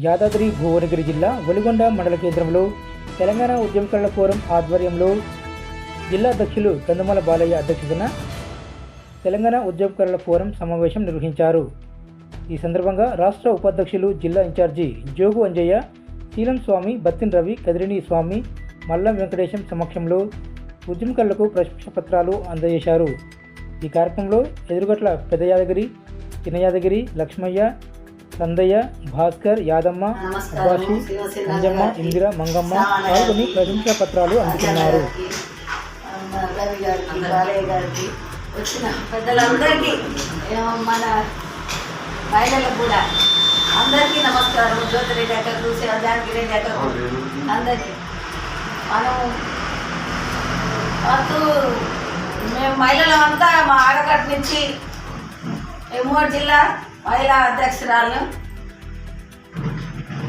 యాదాద్రి భువనగిరి జిల్లా ఒలిగొండ మండల కేంద్రంలో తెలంగాణ ఉద్యమకారుల ఫోరం ఆధ్వర్యంలో జిల్లా అధ్యక్షులు కందుమల బాలయ్య అధ్యక్షతన తెలంగాణ ఉద్యమకారుల ఫోరం సమావేశం నిర్వహించారు. ఈ సందర్భంగా రాష్ట్ర ఉపాధ్యక్షులు జిల్లా ఇన్ఛార్జి జోగు అంజయ్య, శీలం స్వామి, బత్తిన్ రవి, కదిరిని స్వామి, మల్లం వెంకటేశం సమక్షంలో ఉద్యమకారులకు ప్రశంసా పత్రాలు అందజేశారు. ఈ కార్యక్రమంలో ఎదురుగట్ల పెద్ద యాదగిరి, చిన్న యాదగిరి, లక్ష్మయ్య, సందయ్య, భాస్కర్, యాదమ్మ, సుభాషి, అంజమ్మ, ఇందిర, మంగమ్మ పాల్గొని ప్రశంసా పత్రాలు అందుకున్నారు. వచ్చిన పెద్దలందరికీ, మన మహిళలకు కూడా అందరికీ నమస్కారం. జ్యోతిరెడ్డి అక్కకు, జానకి రెడ్డి అక్కకు అందరికీ మేము మహిళలంతా మా ఆడకట్టు నుంచి ఎమ్మూరు జిల్లా మహిళా అధ్యక్షురాలను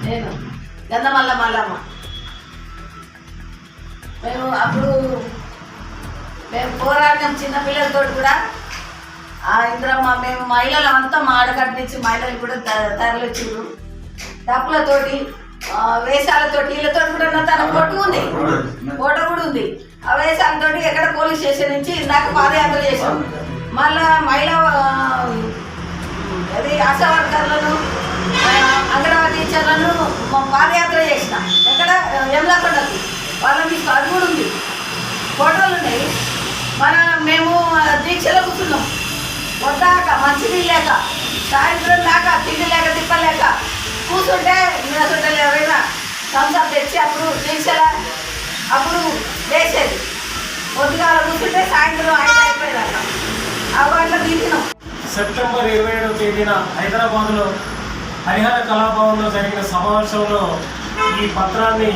నేను గంధమల్ల మల్లమ్మ. మేము పోరాటం చిన్నపిల్లలతో కూడా ఇంద్రమ్మ, మేము మహిళలు అంతా మా ఆడకట్టు నుంచి మహిళలు కూడా తరలిచ్చారు. డప్పులతోటి, వేషాలతోటి, వీళ్ళతో కూడా తన ఫోటో కూడా ఉంది. ఆ వేషాలతో ఎక్కడ పోలీస్ స్టేషన్ నుంచి నాకు పాదయాత్ర చేసాం. మళ్ళా మహిళా అది ఆశా వర్కర్లను, అంగన్వాడీ టీచర్లను పాదయాత్ర చేసిన. ఎక్కడ యమలాకొండకు వాళ్ళకి అది కూడా ఉంది, ఫోటోలు ఉన్నాయి. మేము దీక్షలో కూర్చున్నాం. వద్దాక మంచినీళ్ళు లేక, సాయంత్రం దాకా తిండి లేక, తిప్పలేక కూర్చుంటే నిరసంటలు ఎవరైనా థమ్స్అప్ తెచ్చి అప్పుడు దీక్షల అప్పుడు వేసేది. పొద్దుగాల కూర్చుంటే సాయంత్రం 5 అయిపోయేదాకా అట్లా తీసినాం. సెప్టెంబర్ 27వ తేదీన హైదరాబాద్లో హరిహర కళాభవన్లో జరిగిన సమావేశంలో ఈ పత్రాన్ని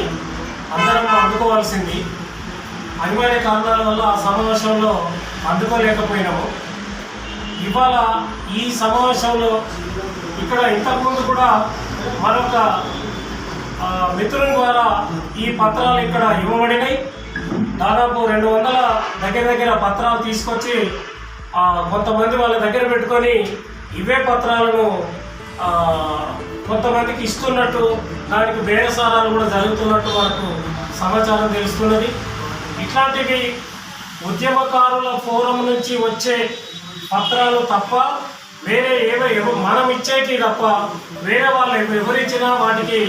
అందరం అందుకోవాల్సింది. అనివార్య కారణాల వల్ల ఆ సమావేశంలో అందుకోలేకపోయినాము. ఇవాళ ఈ సమావేశంలో ఇక్కడ ఇంతకుముందు కూడా మరొక మిత్రుల ద్వారా ఈ పత్రాలు ఇక్కడ ఇవ్వబడినాయి. దాదాపు 200 దగ్గర పత్రాలు తీసుకొచ్చి కొంతమంది వాళ్ళ దగ్గర పెట్టుకొని ఇవే పత్రాలను కొంతమందికి ఇస్తున్నట్టు, దానికి బేరసారాలు కూడా జరుగుతున్నట్టు మనకు సమాచారం తెలుస్తున్నది. ఇట్లాంటివి ఉద్యమకారుల ఫోరం నుంచి వచ్చే పత్రాలు తప్ప వేరే మనం ఇచ్చేటి తప్ప వేరే వాళ్ళు ఎవరిచ్చినా వాటికి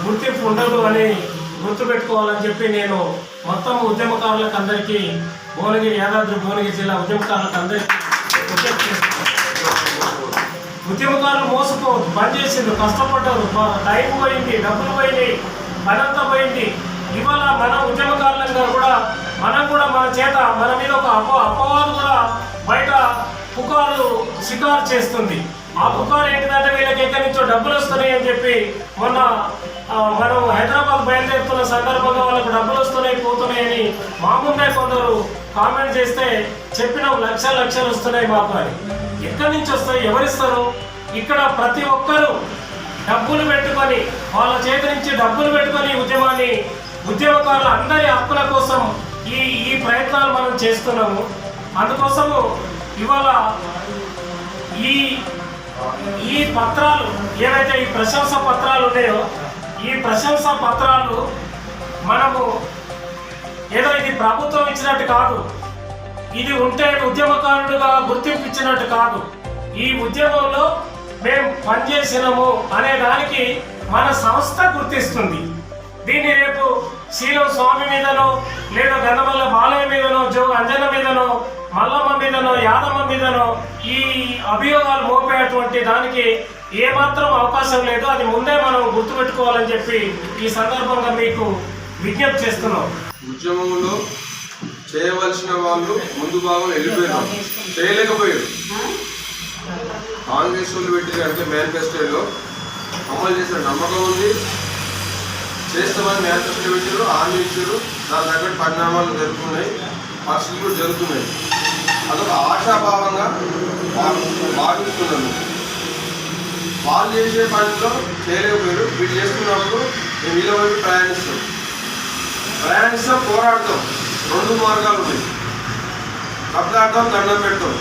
గుర్తింపు ఉండదు అని గుర్తుపెట్టుకోవాలని చెప్పి నేను మొత్తం ఉద్యమకారులకు అందరికీ, యాదాద్రి భువనగిరి జిల్లా ఉద్యమకారులకు అందరికీ ఉద్యమకారులు మోసపోవద్దు, పనిచేసిండ్రు, కష్టపడ్డారు, టైం పోయింది, డబ్బులు పోయినాయి, పనంతా పోయింది. ఇవాళ మన ఉద్యమకారులంగా కూడా మనం కూడా మన మీద ఒక అపవాదు కూడా బయట పుకారు షికారు చేస్తుంది. ఆ పుకారు ఏంటిదంటే వీళ్ళకి ఎక్కడి నుంచో డబ్బులు వస్తున్నాయి అని చెప్పి మొన్న మనం హైదరాబాద్ బయలుదేరుతున్న సందర్భంగా వాళ్ళకు డబ్బులు వస్తున్నాయి, పోతున్నాయని మా ముందే కొందరు కామెంట్ చేస్తే చెప్పిన లక్షలు వస్తున్నాయి మాకు అని. ఎక్కడి నుంచి వస్తాయి, ఎవరిస్తారు? ఇక్కడ ప్రతి ఒక్కరూ డబ్బులు పెట్టుకొని, వాళ్ళ చేతి నుంచి డబ్బులు పెట్టుకొని ఉద్యమకారుల అందరి హక్కుల కోసం ఈ ప్రయత్నాలు మనం చేస్తున్నాము. అందుకోసము ఇవాళ ఈ పత్రాలు ఏవైతే ఈ ప్రశంసా పత్రాలు ఉన్నాయో, ఈ ప్రశంసా పత్రాలు మనము ఏదో ఇది ప్రభుత్వం ఇచ్చినట్టు కాదు, ఇది ఉంటే ఉద్యమకారుడుగా గుర్తింపు ఇచ్చినట్టు కాదు. ఈ ఉద్యమంలో మేము పనిచేసినాము అనే దానికి మన సంస్థ గుర్తిస్తుంది. దీన్ని రేపు శీలం స్వామి మీదనో, లేదా గంధమల్ల బాలయ్య మీదనో, జోగు అంజన మీదనో, మల్లమ్మ మీదనో, యాదమ్మ మీదనో ఈ అభియోగాలు మోపేటువంటి దానికి ఏమాత్రం అవకాశం లేదు. అది ముందే మనం గుర్తుపెట్టుకోవాలని చెప్పి ఈ సందర్భంగా మీకు విజ్ఞప్తి చేస్తున్నాం. ఉద్యమంలో చేయవలసిన వాళ్ళు ముందు భాగం వెళ్ళిపోయారు, చేయలేకపోయారు. కాంగ్రెస్ వాళ్ళు పెట్టిన అంటే మేనిఫెస్టోలో అమలు చేసిన నమ్మకం ఉంది, చేస్తామని మేనిఫెస్టో పెట్టారు, హామీ ఇచ్చారు. దాని తగ్గట్టు పరిణామాలు జరుగుతున్నాయి, పరిస్థితులు జరుగుతున్నాయి. అదొక ఆశాభావంగా భావిస్తున్నాను. వాళ్ళు చేసే పనిలో చేయలేకపోయారు, వీళ్ళు చేస్తున్నప్పుడు మేము వీళ్ళ వైపు ప్రయాణిస్తాం, పోరాడతాం. 2 మార్గాలు ఉన్నాయి, కబ్లాడతాం, దండం పెడతాం.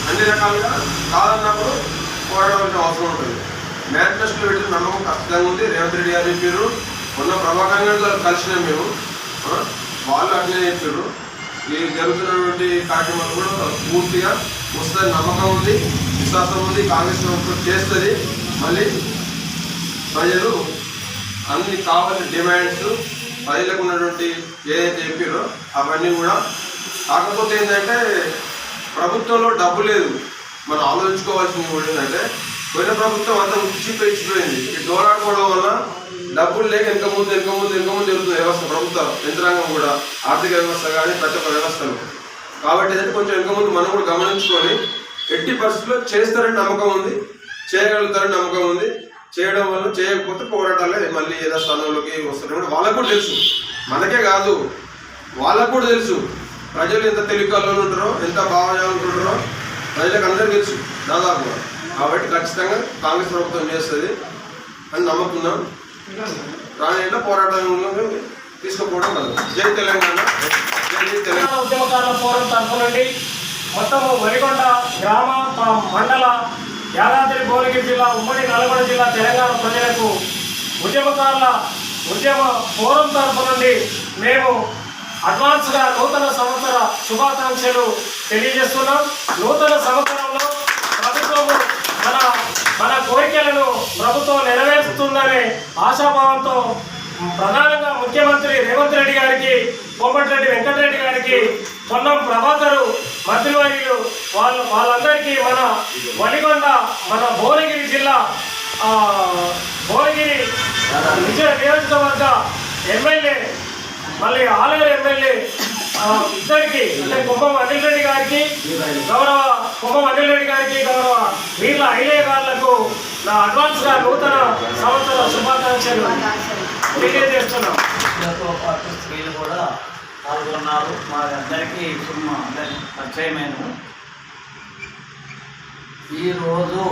అన్ని రకాలుగా కాదన్నప్పుడు పోరాడాల్సిన అవసరం ఉంటుంది. మేనిఫెస్టోలో పెట్టిన నమ్మకం ఖచ్చితంగా ఉంది. రేవంత్ రెడ్డి గారు చెప్పారు, మొన్న ప్రభాకర్ గారు కలిసినాం మేము, వాళ్ళు అట్లనే చెప్పారు. ఈ జరుగుతున్నటువంటి కార్యక్రమాలు కూడా పూర్తిగా వస్తుంది నమ్మకం ఉంది, విశ్వాసం ఉంది. కాంగ్రెస్ ప్రభుత్వం చేస్తుంది. మళ్ళీ ప్రజలు అన్ని కావాల్సిన డిమాండ్స్ ప్రజలకు ఉన్నటువంటి ఏదైతే చెప్పారో అవన్నీ కూడా. కాకపోతే ఏంటంటే ప్రభుత్వంలో డబ్బు లేదు. మనం ఆలోచించుకోవాల్సింది కూడా ఏంటంటే పోయిన ప్రభుత్వం అంతా ఇచ్చిపోయింది. ఈ దోరాడుకోవడం వల్ల డబ్బులు లేక వెనక ముందు జరుగుతుంది వ్యవస్థ, ప్రభుత్వ యంత్రాంగం కూడా, ఆర్థిక వ్యవస్థ కానీ ప్రతి ఒక్క వ్యవస్థలు. కాబట్టి ఏంటంటే కొంచెం వెనక ముందు మనం కూడా గమనించుకొని ఎట్టి పరిస్థితుల్లో చేస్తారని నమ్మకం ఉంది, చేయగలుగుతారని నమ్మకం ఉంది. చేయడం వల్ల చేయకపోతే పోరాటాలే మళ్ళీ ఏదో స్థానంలోకి వస్తారు. వాళ్ళకు కూడా తెలుసు, మనకే కాదు వాళ్ళకు కూడా తెలుసు ప్రజలు ఎంత తెలివికల్లో ఉంటారో, ఎంత భావజాలు ఉంటారో ప్రజలకు అందరికీ తెలుసు దాదాపుగా. కాబట్టి ఖచ్చితంగా కాంగ్రెస్ ప్రభుత్వం చేస్తుంది అని నమ్ముతున్నాం. రాని పోరాటంలో తీసుకుపోవడం కాదు. జై తెలంగాణ, జై తెలంగాణ. ఉద్యమకారుల ఫోరం తరఫు నుండి మొత్తము వలిగొండ గ్రామ మండల యాదాద్రి భువనగిరి జిల్లా ఉమ్మడి నల్గొండ జిల్లా తెలంగాణ ప్రజలకు ఉద్యమకారుల ఉద్యమ ఫోరం తరఫు నుండి మేము అడ్వాన్స్గా నూతన సంవత్సర శుభాకాంక్షలు తెలియజేస్తున్నాం. నూతన సంవత్సరంలో ప్రభుత్వము మన కోరికలను ప్రభుత్వం నెరవేరుస్తుందనే ఆశాభావంతో ప్రధానంగా ముఖ్యమంత్రి రేవంత్ రెడ్డి గారికి, కోమటిరెడ్డి వెంకటరెడ్డి గారికి, పొన్నం ప్రభాకరు మంత్రివర్యులు వాళ్ళందరికీ మన వలిగొండ, మన భువనగిరి జిల్లా భువనగిరి నియోజకవర్గ ఎమ్మెల్యే, మళ్ళీ ఆలేరు ఎమ్మెల్యే ఇద్దరికి, అంటే కుంభం అనిల్ రెడ్డి గారికి, గౌరవ వీళ్ళ ఐలే గారులకు నా అడ్వాన్స్గా నూతన సంవత్సర శుభాకాంక్షలు తెలియజేస్తున్నాం. పాటు స్త్రీలు కూడా పాల్గొన్నారు. మా అందరికీ పరిచయమైన ఈరోజు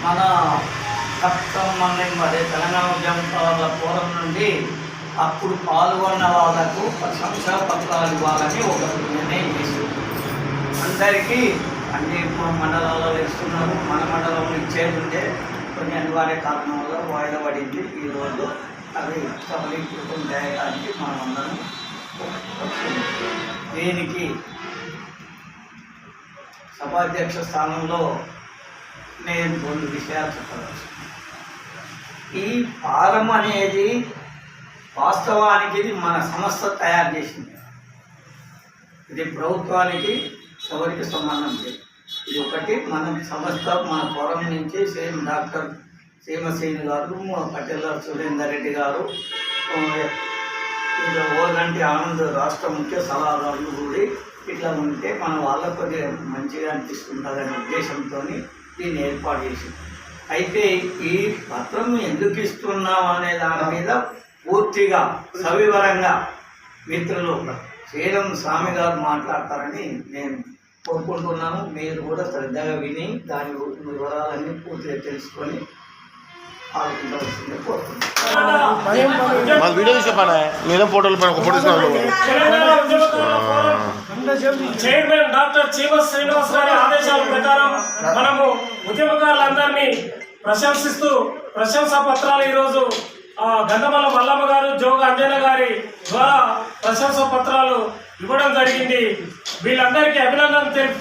మన తెలంగాణ ఉద్యమకారుల ఫోరం నుండి అప్పుడు పాల్గొన్న వాళ్ళకు ప్రశంసా పత్రాలు ఇవ్వాలని ఒక నిర్ణయం చేసింది. అందరికీ అన్ని మండలాల్లో ఇస్తున్నారు. మన మండలంలో ఇచ్చేది ఉంటే కొన్ని అనివార్య కారణం వల్ల వాయిదా పడింది. ఈరోజు అది సఫలీకృతం చేయడానికి మనమందరం దీనికి సభాధ్యక్ష స్థానంలో నేను కొన్ని విషయాలు చెప్పవచ్చు. ఈ ఫారం అనేది వాస్తవానికి ఇది మన సంస్థ తయారు చేసింది. ఇది ప్రభుత్వానికి ఎవరికి సంబంధం లేదు. ఇది ఒకటి మన సంస్థ, మన ఫోరం నుంచి డాక్టర్ సీమసేని గారు, పటేల్ సురేందర్ రెడ్డి గారు, ఇంకా ఓగంటి ఆనంద్ రాష్ట్ర ముఖ్య సలహాదారులు కూడా ఇట్లా ఉంటే మన వాళ్ళకు కొద్దిగా మంచిగా అనిపిస్తుంటుందనే ఉద్దేశంతో దీన్ని ఏర్పాటు చేసింది. అయితే ఈ పత్రం ఎందుకు ఇస్తున్నాం అనే దాని మీద పూర్తిగా సవివరంగా మిత్రులు శ్రీరం స్వామి గారు మాట్లాడతారని నేను కోరుకుంటున్నాను. మీరు కూడా శ్రద్ధగా విని దాని వివరాలన్నీ పూర్తిగా తెలుసుకొని ఆలోచించవలసిందే కోరుకుంటున్నాను. చైర్మన్ డాక్టర్ చీమస్ శ్రీనివాస్ గారి ఆదేశాల ప్రకారం మనము ఉద్యమకారులందరినీ ప్రశంసా పత్రాలు ఈరోజు గంధమల్ల మల్లమ్మ గారు, జోగ అంజన గారి ద్వారా ప్రశంసా పత్రాలు ఇవ్వడం జరిగింది. వీళ్ళందరికీ అభినందనలు తెలుపుతూ